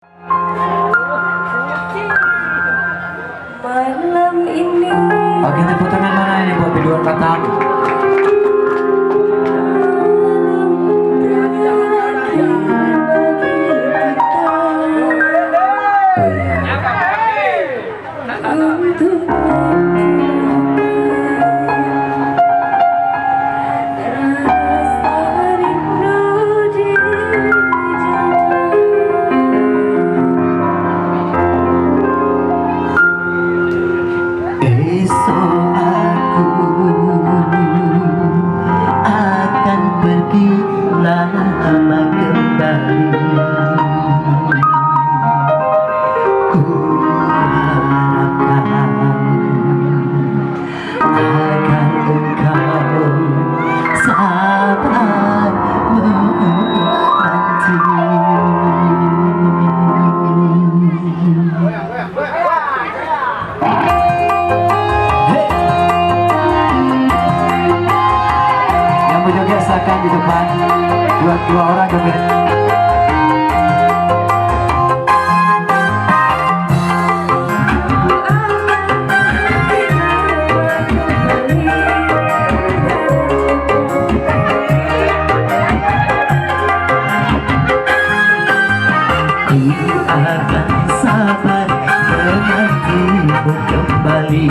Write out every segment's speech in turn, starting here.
Malam ini. Oke, tepuk tangan mana ini buat Ridwan Batam? Esok aku akan pergi lama kembali. Ku harapkan agar engkau sabar menanti. Joget silakan di depan, dua orang joget. Ku akan sabar menantimu kembali.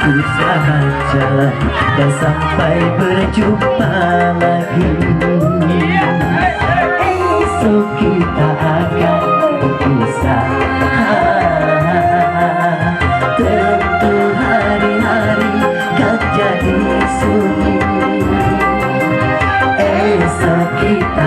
Ku sahaja dan sampai berjumpa lagi.